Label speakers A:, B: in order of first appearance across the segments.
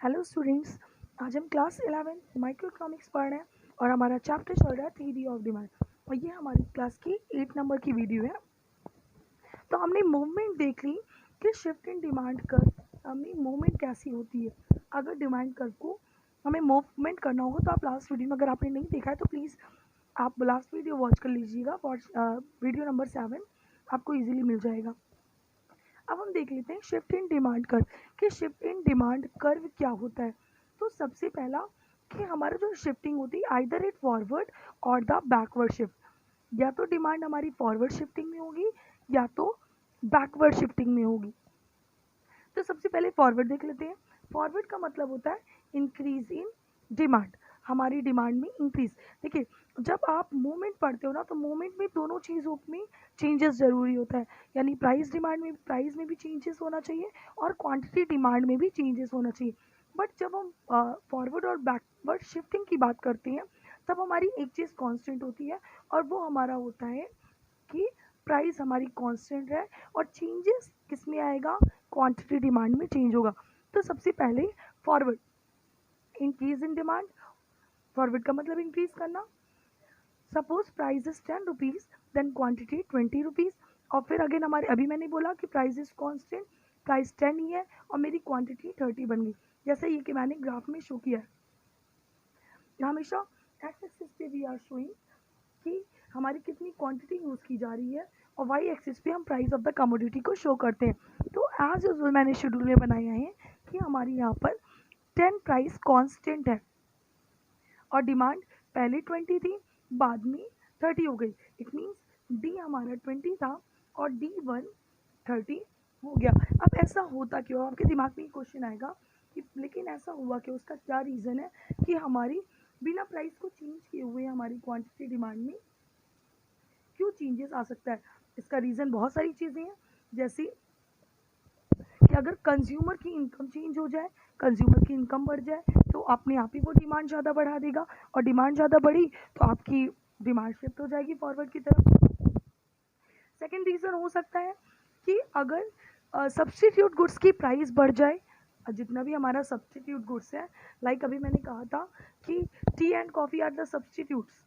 A: Hello students. आज हम class 11 micro economics पढ़ रहे हैं और हमारा चैप्टर चल रहा है थ्योरी ऑफ डिमांड और ये हमारी क्लास की 8 नंबर की वीडियो है। तो हमने मूवमेंट देख ली कि शिफ्ट इन डिमांड कर्व हमने मूवमेंट कैसी होती है। अगर डिमांड कर्व को हमें मूवमेंट करना होगा तो आप लास्ट वीडियो में, अगर आपने नहीं देखा है तो प्लीज़ आप लास्ट वीडियो वॉच कर लीजिएगा। वीडियो नंबर 7 आपको ईजिली मिल जाएगा। अब हम देख लेते हैं शिफ्ट इन डिमांड कर्व कि शिफ्ट इन डिमांड कर्व क्या होता है। तो सबसे पहला कि हमारा जो शिफ्टिंग होती है आइदर इट फॉरवर्ड और द बैकवर्ड शिफ्ट, या तो डिमांड हमारी फॉरवर्ड शिफ्टिंग में होगी या तो बैकवर्ड शिफ्टिंग में होगी। तो सबसे पहले फॉरवर्ड देख लेते हैं। फॉरवर्ड का मतलब होता है इंक्रीज इन डिमांड, हमारी डिमांड में इंक्रीज। देखिए, जब आप मूवमेंट पढ़ते हो ना तो मूवमेंट में दोनों चीज़ों में चेंजेस ज़रूरी होता है, यानी प्राइस डिमांड में प्राइस में भी चेंजेस होना चाहिए और क्वांटिटी डिमांड में भी चेंजेस होना चाहिए। बट जब हम फॉरवर्ड और बैकवर्ड शिफ्टिंग की बात करते हैं तब हमारी एक चीज़ कांस्टेंट होती है और वो हमारा होता है कि प्राइस हमारी कांस्टेंट है और चेंजेस किस में आएगा, क्वांटिटी डिमांड में चेंज होगा। तो सबसे पहले forward, increase in demand. Forward का मतलब इंक्रीज करना। Suppose price is 10 rupees then quantity 20 rupees. और फिर अगेन हमारे अभी मैंने बोला कि प्राइस इज कांस्टेंट, प्राइस 10 ही है और मेरी क्वांटिटी 30 बन गई, जैसे ये कि मैंने ग्राफ में शो किया है। हमेशा एक्स एक्सिस पे वी आर शोइंग कि हमारी कितनी क्वांटिटी यूज़ की जा रही है और वाई एक्सिस पे हम प्राइस ऑफ द कमोडिटी को शो करते हैं। तो एज यूजुअल मैंने शेड्यूल में बनाया है कि हमारी यहाँ पर 10 प्राइस कांस्टेंट है और डिमांड पहले 20 थी, बाद में 30 हो गई। इट मीन्स डी हमारा 20 था और D1 30 हो गया। अब ऐसा होता क्यों, आपके दिमाग में ये क्वेश्चन आएगा कि लेकिन ऐसा हुआ क्यों, उसका क्या रीज़न है कि हमारी बिना प्राइस को चेंज किए हुए हमारी क्वांटिटी डिमांड में क्यों चेंजेस आ सकता है। इसका रीज़न बहुत सारी चीज़ें हैं, जैसे कि अगर कंज्यूमर की इनकम चेंज हो जाए, कंज्यूमर की इनकम बढ़ जाए तो अपने आप ही वो डिमांड ज़्यादा बढ़ा देगा और डिमांड ज़्यादा बढ़ी तो आपकी डिमांड शिफ्ट हो जाएगी फॉरवर्ड की तरफ। सेकेंड रीज़न हो सकता है कि अगर सब्सटीट्यूट गुड्स की प्राइस बढ़ जाए, जितना भी हमारा सब्सटीट्यूट गुड्स है, लाइक अभी मैंने कहा था कि tea and coffee are the substitutes,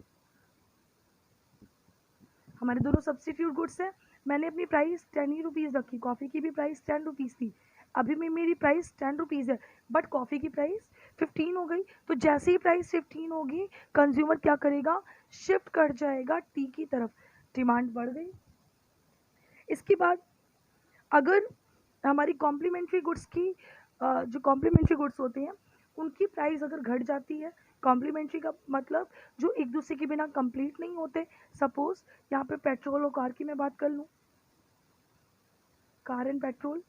A: हमारे दोनों सब्सटीट्यूट गुड्स हैं। मैंने अपनी प्राइस 10 ही रुपीज़ रखी, कॉफ़ी की भी प्राइस 10 रुपीज़ थी, अभी में मेरी प्राइस 10 रुपीज़ है बट कॉफ़ी की प्राइस 15 हो गई। तो जैसे ही प्राइस 15 होगी कंज्यूमर क्या करेगा, शिफ्ट कर जाएगा टी की तरफ, डिमांड बढ़ गई। इसके बाद अगर हमारी कॉम्प्लीमेंट्री गुड्स की जो कॉम्प्लीमेंट्री गुड्स होते हैं उनकी प्राइस अगर घट जाती है, कॉम्प्लीमेंट्री का मतलब जो एक दूसरे के बिना कंप्लीट नहीं होते, सपोज यहाँ पे पेट्रोल और कार की मैं बात कर लूँ, कार एंड पेट्रोल,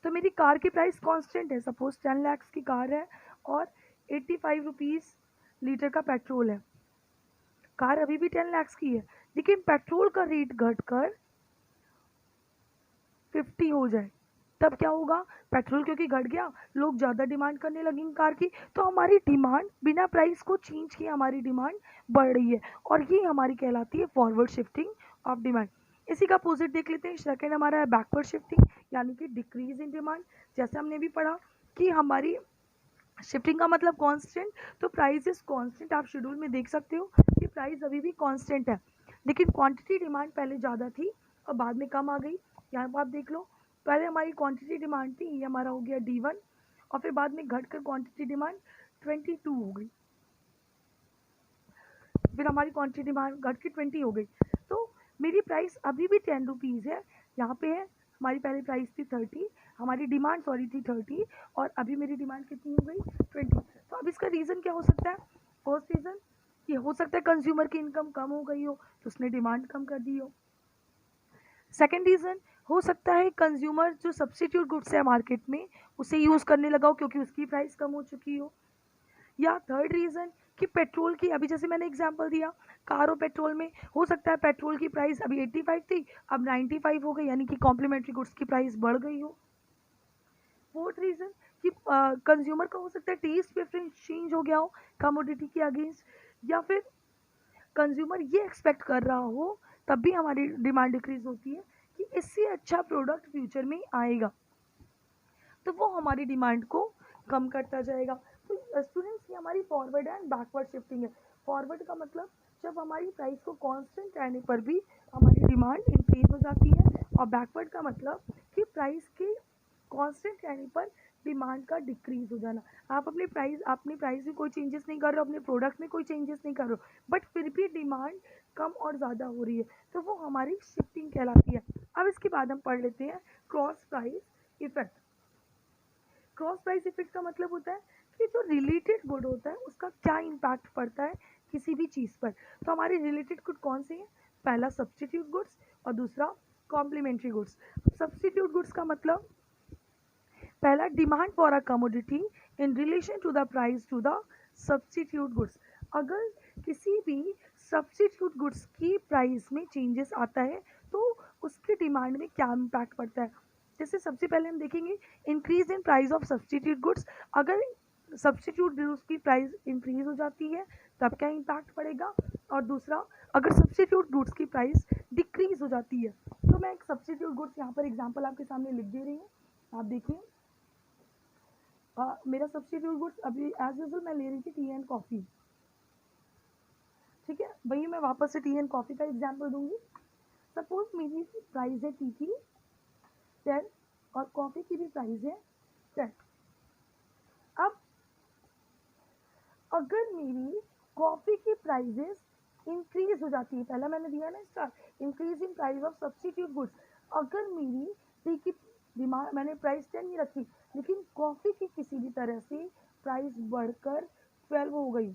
A: तो मेरी कार की प्राइस कांस्टेंट है, सपोज 10 लाख की कार है और 85 रुपीज़ लीटर का पेट्रोल है। कार अभी भी 10 लाख की है लेकिन पेट्रोल का रेट घटकर 50 हो जाए, तब क्या होगा, पेट्रोल क्योंकि घट गया, लोग ज़्यादा डिमांड करने लगेंगे कार की, तो हमारी डिमांड बिना प्राइस को चेंज किए हमारी डिमांड बढ़ रही है और ये हमारी कहलाती है फॉरवर्ड शिफ्टिंग ऑफ डिमांड। इसी का अपोजिट देख लेते हैं, सेकेंड हमारा है बैकवर्ड शिफ्टिंग, यानी कि डिक्रीज इन डिमांड। जैसे हमने भी पढ़ा कि हमारी शिफ्टिंग का मतलब कांस्टेंट, तो प्राइस इज कांस्टेंट, आप शेड्यूल में देख सकते हो कि प्राइस अभी भी कांस्टेंट है लेकिन क्वांटिटी डिमांड पहले ज़्यादा थी और बाद में कम आ गई। यहाँ पर आप देख लो, पहले हमारी क्वांटिटी डिमांड थी, ये हमारा हो गया D1 और फिर बाद में घटकर क्वांटिटी डिमांड 22 हो गई, फिर हमारी क्वांटिटी डिमांड घट के 20 हो गई। तो मेरी प्राइस अभी भी 10 रुपीज़ है, यहाँ पे है हमारी पहले प्राइस थी 30, हमारी डिमांड सॉरी थी 30 और अभी मेरी डिमांड कितनी हो गई 20। तो अब इसका रीज़न क्या हो सकता है, फर्स्ट रीज़न ये हो सकता है कंज्यूमर की इनकम कम हो गई हो तो उसने डिमांड कम कर दी हो। सेकेंड रीज़न हो सकता है कंज्यूमर जो सब्सटीट्यूट गुड्स है मार्केट में उसे यूज़ करने लगा हो क्योंकि उसकी प्राइस कम हो चुकी हो। या थर्ड रीज़न कि पेट्रोल की, अभी जैसे मैंने एग्जांपल दिया कार और पेट्रोल में, हो सकता है पेट्रोल की प्राइस अभी 85 थी अब 95 हो गई, यानी कि कॉम्प्लीमेंट्री गुड्स की प्राइस बढ़ गई हो। फोर्थ रीज़न कि कंज्यूमर का हो सकता है टेस्ट प्रेफरेंस चेंज हो गया हो कमोडिटी के अगेंस्ट, या फिर कंज्यूमर ये एक्सपेक्ट कर रहा हो, तब भी हमारी डिमांड डिक्रीज होती है कि इससे अच्छा प्रोडक्ट फ्यूचर में आएगा, तो वो हमारी डिमांड को कम करता जाएगा। तो स्टूडेंट्स, ये हमारी फॉरवर्ड एंड बैकवर्ड शिफ्टिंग है। फॉरवर्ड का मतलब जब हमारी प्राइस को कांस्टेंट रहने पर भी हमारी डिमांड इंक्रीज हो जाती है, और बैकवर्ड का मतलब कि प्राइस के कांस्टेंट रहने पर डिमांड का डिक्रीज हो जाना। आप अपनी प्राइस में कोई चेंजेस नहीं कर रहे हो, अपने प्रोडक्ट में कोई चेंजेस नहीं कर रहे हो, बट फिर भी डिमांड कम और ज़्यादा हो रही है, तो वो हमारी शिफ्टिंग कहलाती है। अब इसके बाद हम पढ़ लेते हैं cross price effect. Cross price effect का मतलब होता है कि जो रिलेटेड गुड होता है उसका क्या इम्पैक्ट पड़ता है किसी भी चीज़ पर। तो हमारे रिलेटेड गुड कौन से हैं? पहला सब्सटीट्यूट गुड्स और दूसरा कॉम्प्लीमेंट्री गुड्स। सब्सटीट्यूट गुड्स का मतलब पहला demand for a commodity in relation to the price to the substitute goods. अगर किसी भी सब्सटीट्यूट गुड्स की प्राइस में चेंजेस आता है तो उसकी डिमांड में क्या इम्पैक्ट पड़ता है। जैसे सबसे पहले हम देखेंगे increase in price of substitute goods. अगर सब्सटीट्यूट गुड्स की प्राइस इंक्रीज हो जाती है तब क्या इम्पैक्ट पड़ेगा, और दूसरा अगर सब्सटीट्यूट गुड्स की प्राइस डिक्रीज हो जाती है। तो मैं एक सब्सटीट्यूट गुड्स यहाँ पर एग्जांपल आपके सामने लिख दे रही हूँ, आप देखिए। मेरा सब्सटीट्यूट गुड्स अभी एज यूजुअल मैं ले रही थी टी एंड कॉफ़ी, ठीक है। वही मैं वापस से टी एंड कॉफ़ी का एग्जांपल दूंगी। सपोज मेरी प्राइस है टी की 10 और कॉफ़ी की भी प्राइस है 10। अब अगर मेरी कॉफ़ी की प्राइजेस इंक्रीज हो जाती है, पहला मैंने दिया ना star, increase in price of substitute goods. अगर मेरी टी की डिमांड मैंने प्राइस 10 ही रखी, लेकिन कॉफ़ी की किसी भी तरह से प्राइस बढ़कर 12 हो गई,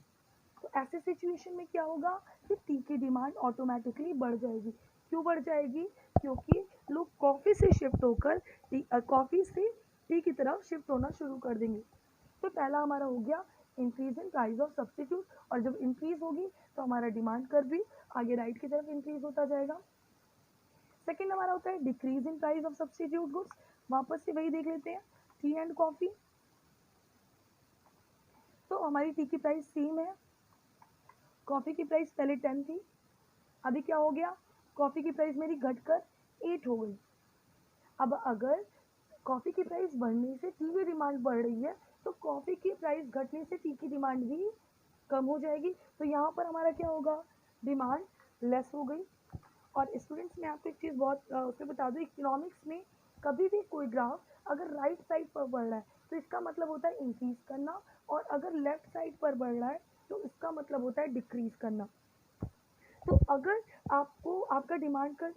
A: तो ऐसे सिचुएशन में क्या होगा कि टी की डिमांड ऑटोमेटिकली बढ़ जाएगी। क्यों बढ़ जाएगी? क्योंकि लोग कॉफ़ी से शिफ्ट होकर कॉफ़ी से टी की तरफ शिफ्ट होना शुरू कर देंगे। तो पहला हमारा हो गया increase in price of substitute, और जब इंक्रीज होगी तो हमारा डिमांड कर्व भी आगे राइट की तरफ इंक्रीज होता जाएगा। सेकेंड हमारा होता है decrease in price of substitute goods. वापस से वही देख लेते हैं, टी एंड कॉफ़ी। तो हमारी टी की प्राइस सेम है, कॉफ़ी की प्राइस पहले 10 थी, अभी क्या हो गया, कॉफ़ी की प्राइस मेरी घटकर 8 हो गई। अब अगर कॉफ़ी की प्राइस बढ़ने से टी की डिमांड बढ़ रही है, तो कॉफ़ी की प्राइस घटने से टी की डिमांड भी कम हो जाएगी। तो यहाँ पर हमारा क्या होगा, डिमांड लेस हो गई। और स्टूडेंट्स, मैं आपको एक चीज़ बहुत उसमें बता दूँ, इकोनॉमिक्स में कभी भी कोई ग्राफ अगर राइट साइड पर बढ़ रहा है तो इसका मतलब होता है इंक्रीज करना, और अगर लेफ्ट साइड पर बढ़ रहा है तो इसका मतलब होता है डिक्रीज करना। तो अगर आपको आपका डिमांड का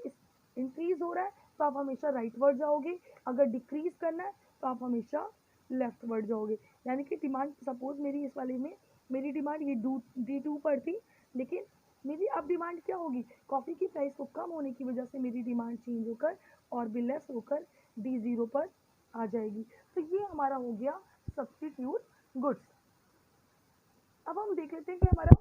A: इंक्रीज हो रहा है तो आप हमेशा राइट वर्ड जाओगे, अगर डिक्रीज करना है तो आप हमेशा लेफ्ट वर्ड जाओगे। यानी कि डिमांड, सपोज मेरी इस वाले में मेरी डिमांड ये D2 पर थी, लेकिन मेरी अब डिमांड क्या होगी, कॉफ़ी की प्राइस को कम होने की वजह से मेरी डिमांड चेंज होकर और भी लेस होकर D0 पर आ जाएगी। तो ये हमारा हो गया सब्सटीट्यूट गुड्स। अब हम देख लेते हैं कि हमारा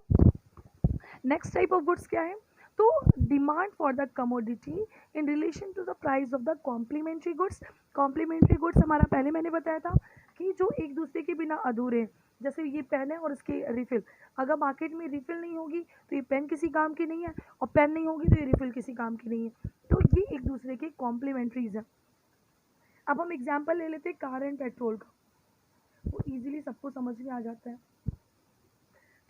A: नेक्स्ट टाइप ऑफ गुड्स क्या है। तो demand for the commodity in relation to the price of the complementary goods. Complementary goods हमारा पहले मैंने बताया था कि जो एक दूसरे के बिना अधूरे हैं। जैसे ये पेन है और इसके रिफिल, अगर मार्केट में रिफिल नहीं होगी तो ये पेन किसी काम की नहीं है, और पेन नहीं होगी तो ये रिफिल किसी काम की नहीं है। तो ये एक दूसरे के कॉम्प्लीमेंट्रीज हैं। अब हम एग्जाम्पल ले लेते हैं कार एंड पेट्रोल का, वो ईजिली सबको समझ में आ जाता है।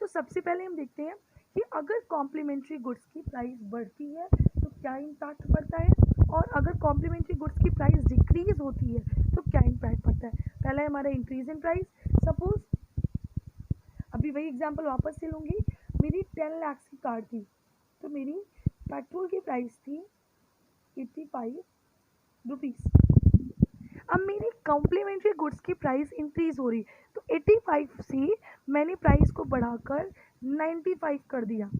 A: तो सबसे पहले हम देखते हैं कि अगर कॉम्प्लीमेंट्री गुड्स की प्राइस बढ़ती है तो क्या इम्पैक्ट पड़ता है, और अगर कॉम्प्लीमेंट्री गुड्स की प्राइस डिक्रीज होती है तो क्या इम्पैक्ट पड़ता है। पहला है हमारा इंक्रीज इन प्राइस। सपोज अभी वही एग्जांपल वापस से लूँगी, मेरी 10 लाख की कार थी, तो मेरी पेट्रोल की प्राइस थी 85 रुपीज़। अब मेरी कॉम्प्लीमेंट्री गुड्स की प्राइस इंक्रीज हो रही, तो 85 से मैंने प्राइस को बढ़ाकर 95 कर दिया।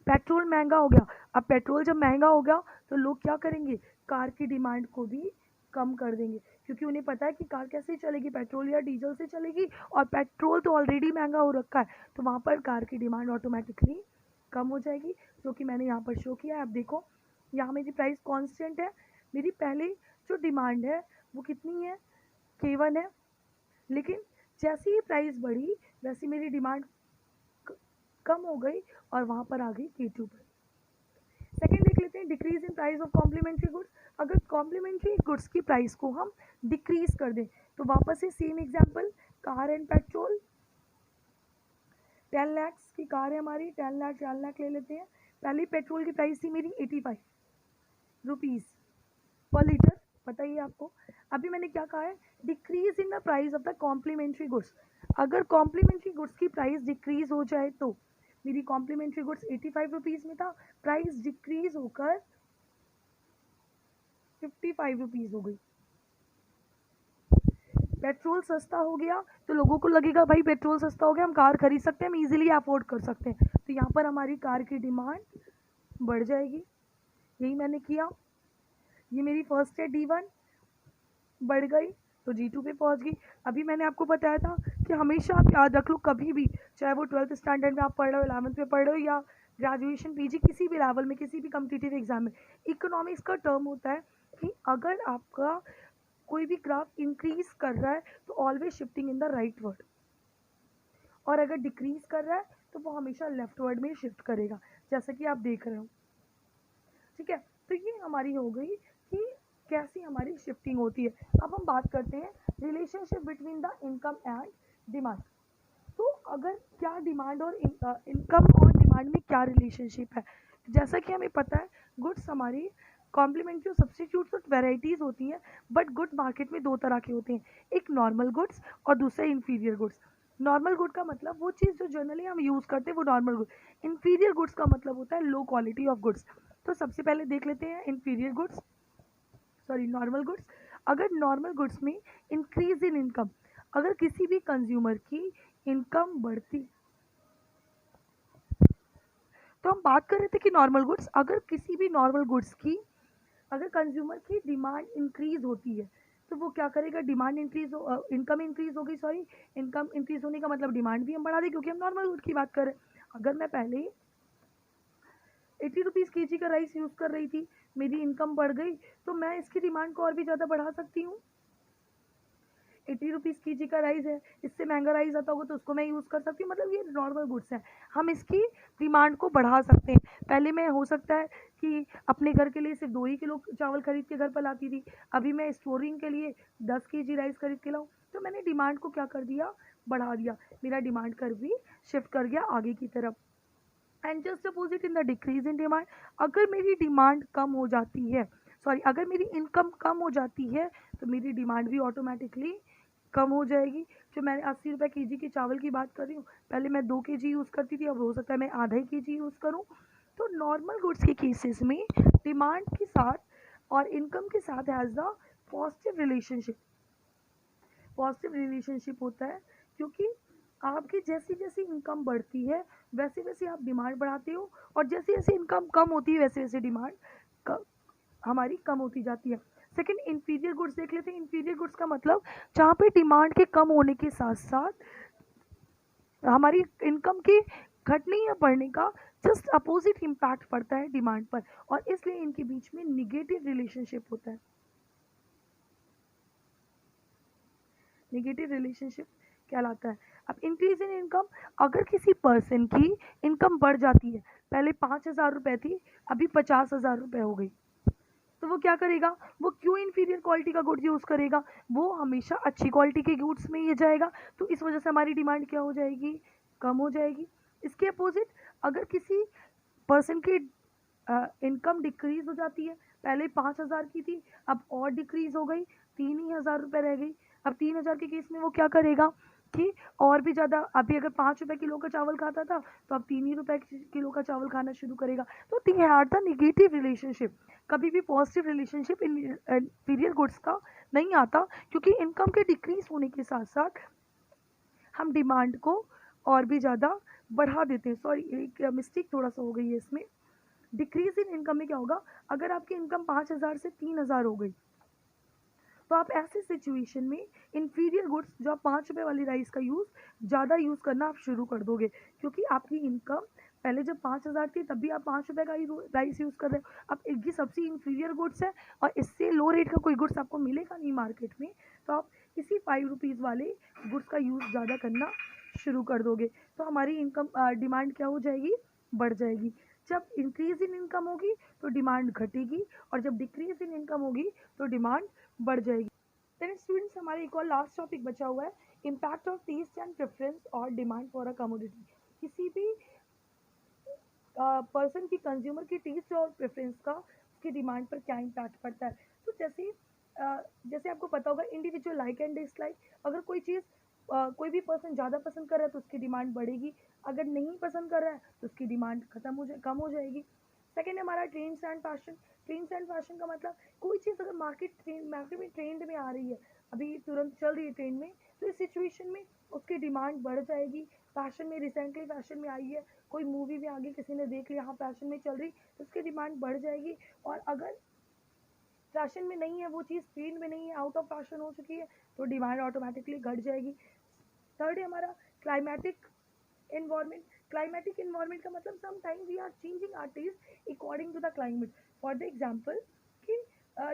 A: पेट्रोल महंगा हो गया। अब पेट्रोल जब महंगा हो गया तो लोग क्या करेंगे, कार की डिमांड को भी कम कर देंगे, क्योंकि उन्हें पता है कि कार कैसे चलेगी, पेट्रोल या डीजल से चलेगी, और पेट्रोल तो ऑलरेडी महंगा हो रखा है, तो वहाँ पर कार की डिमांड ऑटोमेटिकली कम हो जाएगी, जो कि मैंने यहाँ पर शो किया है। आप देखो यहाँ मेरी प्राइस कांस्टेंट है, मेरी पहले जो डिमांड है वो कितनी है, K1 है, लेकिन जैसे ही प्राइस बढ़ी वैसे मेरी डिमांड कम हो गई और वहाँ पर आ गई K2 पर। सेकेंड देख लेते देखते हैं decrease in price of complementary goods. अगर कॉम्प्लीमेंट्री गुड्स की प्राइस को हम डिक्रीज कर दें तो वापस से same example, car and petrol. 10 lakh की कार है हमारी, 10 लाख ले लेते हैं। पहले पेट्रोल की प्राइस थी मेरी 85 रुपीज़ पर लीटर, बताइए आपको। अभी मैंने क्या कहा है, decrease in the price of the complementary goods. अगर कॉम्प्लीमेंट्री गुड्स की प्राइस डिक्रीज हो जाए तो मेरी कॉम्प्लीमेंट्री गुड्स 85 रुपीज़ में था, प्राइस डिक्रीज होकर 55 रुपीज़ हो गई। पेट्रोल सस्ता हो गया तो लोगों को लगेगा भाई पेट्रोल सस्ता हो गया, हम कार खरीद सकते हैं, हम इजीली अफोर्ड कर सकते हैं, तो यहाँ पर हमारी कार की डिमांड बढ़ जाएगी। यही मैंने किया। ये मेरी फर्स्ट है D1 बढ़ गई तो G2 पे पहुंच गई। अभी मैंने आपको बताया था कि हमेशा आप याद रख लो, कभी भी, चाहे वो 12th स्टैंडर्ड में आप पढ़ रहे हो, 11th में पढ़ रहे हो, या ग्रेजुएशन PG किसी भी लेवल में, किसी भी कम्पिटिटिव एग्जाम में, इकोनॉमिक्स का टर्म होता है कि अगर आपका कोई भी ग्राफ इंक्रीज कर रहा है तो always shifting in the right word, और अगर डिक्रीज कर रहा है तो वो हमेशा लेफ्ट वर्ड में शिफ्ट करेगा, जैसा कि आप देख रहे हो। ठीक है, तो ये हमारी हो गई कि कैसी हमारी शिफ्टिंग होती है। अब हम बात करते हैं relationship between the income and demand. तो अगर क्या डिमांड और इनकम और डिमांड में क्या रिलेशनशिप है, जैसा कि हमें पता है गुड्स हमारी कॉम्प्लीमेंट्री और सब्सटीट्यूट्स और वेराइटीज़ होती हैं, बट गुड मार्केट में दो तरह के होते हैं, एक नॉर्मल गुड्स और दूसरा इन्फीरियर गुड्स। नॉर्मल गुड का मतलब वो चीज़ जो जनरली हम यूज़ करते हैं वो नॉर्मल गुड। इन्फीरियर गुड्स का मतलब होता है लो क्वालिटी ऑफ गुड्स। तो सबसे पहले देख लेते हैं inferior goods, sorry normal goods. अगर नॉर्मल गुड्स में इंक्रीज इन इनकम, अगर किसी भी कंज्यूमर की इनकम बढ़ती, तो हम बात कर रहे थे कि नॉर्मल गुड्स, अगर किसी भी नॉर्मल गुड्स की अगर कंज्यूमर की डिमांड इंक्रीज होती है तो वो क्या करेगा, डिमांड इंक्रीज हो, इनकम इंक्रीज होगी, सॉरी इनकम इंक्रीज होने का मतलब डिमांड भी हम बढ़ा दें, क्योंकि हम नॉर्मल गुड की बात कर रहे हैं। अगर मैं पहले 80 रुपीज़ kg का राइस यूज़ कर रही थी, मेरी इनकम बढ़ गई, तो मैं इसकी डिमांड को और भी ज़्यादा बढ़ा सकती हूँ। 80 रुपीज़ kg का राइस है, इससे महंगा राइस आता होगा तो उसको मैं यूज़ कर सकती हूँ, मतलब ये नॉर्मल गुड्स हैं, हम इसकी डिमांड को बढ़ा सकते हैं। पहले मैं हो सकता है कि अपने घर के लिए सिर्फ 2 ही किलो चावल खरीद के घर पर लाती थी, अभी मैं स्टोरिंग के लिए 10 kg राइस खरीद के लाऊँ, तो मैंने डिमांड को क्या कर दिया, बढ़ा दिया, मेरा डिमांड कर्व भी शिफ्ट कर गया आगे की तरफ। And just opposite in the decrease in demand, अगर मेरी डिमांड कम हो जाती है, सॉरी अगर मेरी इनकम कम हो जाती है तो मेरी डिमांड भी ऑटोमेटिकली कम हो जाएगी। जो मैंने 80 रुपये kg के चावल की बात कर रही हूँ, पहले मैं 2 kg यूज़ करती थी, अब हो सकता है मैं आधा ही kg यूज़ करूँ। तो नॉर्मल गुड्स के केसेस में डिमांड के साथ और इनकम के साथ has the positive relationship, positive relationship होता है, क्योंकि आपकी जैसी जैसी इनकम बढ़ती है वैसे वैसे आप डिमांड बढ़ाते हो, और जैसे जैसे इनकम कम होती है वैसे वैसे डिमांड हमारी कम होती जाती है। सेकंड, इंफीरियर गुड्स देख लेते हैं। इंफीरियर गुड्स का मतलब जहाँ पे डिमांड के कम होने के साथ साथ हमारी इनकम के घटने या बढ़ने का जस्ट अपोजिट इम्पैक्ट पड़ता है डिमांड पर, और इसलिए इनके बीच में निगेटिव रिलेशनशिप होता है। निगेटिव रिलेशनशिप कहलाता है। अब इंक्रीज इन इनकम, अगर किसी पर्सन की इनकम बढ़ जाती है, पहले 5,000 रुपये थी, अभी 50,000 रुपये हो गई, तो वो क्या करेगा, वो क्यों इन्फीरियर क्वालिटी का गुड्स यूज़ करेगा, वो हमेशा अच्छी क्वालिटी के गुड्स में ये जाएगा, तो इस वजह से हमारी डिमांड क्या हो जाएगी, कम हो जाएगी। इसके अपोजिट, अगर किसी पर्सन की इनकम डिक्रीज हो जाती है, पहले 5,000 की थी, अब और डिक्रीज हो गई, 3,000 रुपये रह गई, अब 3,000 के केस में वो क्या करेगा कि और भी ज़्यादा, अभी अगर 5 रुपये किलो का चावल खाता था तो अब 3 ही रुपये किलो का चावल खाना शुरू करेगा। तो they are the negative relationship. कभी भी पॉजिटिव रिलेशनशिप इंफीरियर गुड्स का नहीं आता, क्योंकि इनकम के डिक्रीज होने के साथ साथ हम डिमांड को और भी ज़्यादा बढ़ा देते हैं। सॉरी एक मिस्टेक थोड़ा सा हो गई है इसमें। डिक्रीज इन इनकम में क्या होगा, अगर आपकी इनकम 5,000 से 3,000 हो गई, तो आप ऐसे सिचुएशन में इंफीरियर गुड्स, जो आप 5 रुपये वाली राइस का ज़्यादा यूज़ करना आप शुरू कर दोगे, क्योंकि आपकी इनकम पहले जब 5,000 थी तब भी आप 5 रुपये का ही राइस यूज़ कर रहे हो। अब ये सबसे इंफीरियर गुड्स है और इससे लो रेट का कोई गुड्स आपको मिलेगा नहीं मार्केट में, तो आप इसी 5 रुपीज़ वाले गुड्स का यूज़ ज़्यादा करना शुरू कर दोगे, तो हमारी इनकम डिमांड क्या हो जाएगी, बढ़ जाएगी। जब इंक्रीज इन इनकम होगी तो डिमांड घटेगी, और जब डिक्रीज इन इनकम होगी तो डिमांड बढ़ जाएगी। देन स्टूडेंट्स, हमारे एक और लास्ट टॉपिक बचा हुआ है, impact of taste and preference और डिमांड फॉर अ कमोडिटी। किसी भी पर्सन की, कंज्यूमर की टेस्ट और प्रेफरेंस का उसकी डिमांड पर क्या इम्पैक्ट पड़ता है। तो जैसे आपको पता होगा, इंडिविजुअल लाइक एंड डिसलाइक। अगर कोई चीज़ कोई भी पर्सन ज़्यादा पसंद कर रहा है तो उसकी डिमांड बढ़ेगी, अगर नहीं पसंद कर रहा है तो उसकी डिमांड कम हो जाएगी। सेकेंड है हमारा trends and fashion. Trends and fashion का मतलब, कोई चीज़ अगर मार्केट में ट्रेंड में आ रही है, अभी तुरंत चल रही है ट्रेंड में, तो इस सिचुएशन में उसकी डिमांड बढ़ जाएगी। फैशन में, रिसेंटली फैशन में आई है, कोई मूवी में आगे किसी ने देख लिया, हाँ फैशन में चल रही, तो उसकी डिमांड बढ़ जाएगी। और अगर फैशन में नहीं है वो चीज़, ट्रेंड में नहीं है, आउट ऑफ फैशन हो चुकी है, तो डिमांड ऑटोमेटिकली घट जाएगी। थर्ड है हमारा क्लाइमेटिक environment. Climatic environment का मतलब, sometimes we are changing our taste according to the climate. For the example कि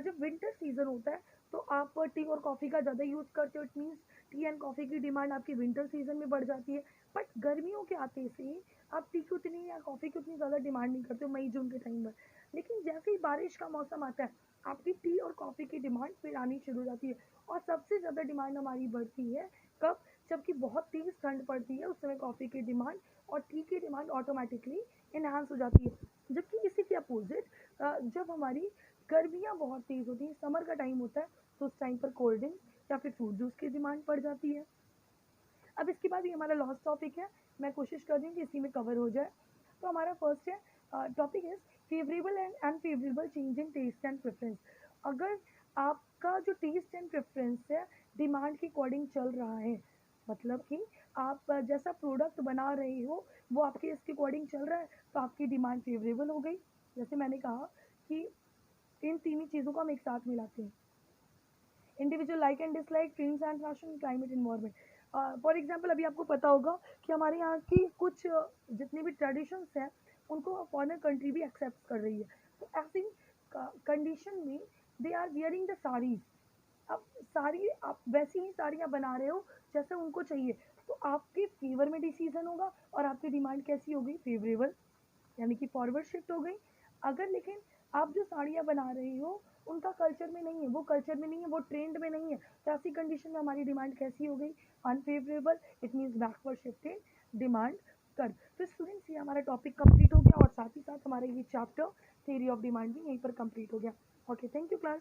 A: जब विंटर सीजन होता है तो आप टी और कॉफ़ी का ज़्यादा यूज़ करते हो, it means T and coffee की डिमांड आपकी विंटर सीजन में बढ़ जाती है। बट गर्मियों के आते से आप टी की उतनी या कॉफ़ी की उतनी ज़्यादा डिमांड नहीं करते हो मई जून के टाइम पर। लेकिन जैसे ही बारिश का मौसम आता है, आपकी टी और कॉफ़ी की डिमांड फिर आनी शुरू हो जाती है। और सबसे ज़्यादा डिमांड हमारी बढ़ती है कब? जबकि बहुत तेज़ ठंड पड़ती है, उस समय कॉफ़ी की डिमांड और टी की डिमांड ऑटोमेटिकली इन्हांस हो जाती है। जबकि इसी के अपोजिट, जब हमारी गर्मियाँ बहुत तेज़ होती हैं, समर का टाइम होता है, तो उस टाइम पर कोल्ड ड्रिंक या फिर फ्रूट जूस की डिमांड बढ़ जाती है। अब इसके बाद ये हमारा लास्ट टॉपिक है, मैं कोशिश कर रही हूँ कि इसी में कवर हो जाए। तो हमारा फर्स्ट है, topic is favourable and unfavourable change in taste and preference. अगर आपका जो टेस्ट एंड प्रेफरेंस है डिमांड के अकॉर्डिंग चल रहा है, मतलब कि आप जैसा प्रोडक्ट बना रहे हो वो आपके इसके अकॉर्डिंग चल रहा है, तो आपकी डिमांड फेवरेबल हो गई। जैसे मैंने कहा कि इन तीनों चीज़ों को हम एक साथ मिलाते हैं, individual like and dislike, trends and fashion, climate environment. For example, अभी आपको पता होगा कि हमारे यहाँ की कुछ जितनी भी ट्रेडिशंस हैं उनको फॉरेन कंट्री भी एक्सेप्ट कर रही है। तो ऐसी कंडीशन में they are wearing the saris. अब साड़ी आप वैसी ही साड़ियाँ बना रहे हो जैसे उनको चाहिए, तो आपके फेवर में डिसीजन होगा और आपकी डिमांड कैसी हो गई? फेवरेबल, यानी कि फॉरवर्ड शिफ्ट हो गई। अगर लेकिन आप जो साड़ियाँ बना रही हो उनका कल्चर में नहीं है, वो कल्चर में नहीं है, वो ट्रेंड में नहीं है, तो ऐसी कंडीशन में हमारी डिमांड कैसी हो गई? Unfavourable. It means backward shifted demand कर। तो स्टूडेंट्स, ये हमारा टॉपिक कंप्लीट हो गया और साथ ही साथ हमारा ये चैप्टर थ्योरी ऑफ डिमांड भी यहीं पर कंप्लीट हो गया। Okay, thank you class.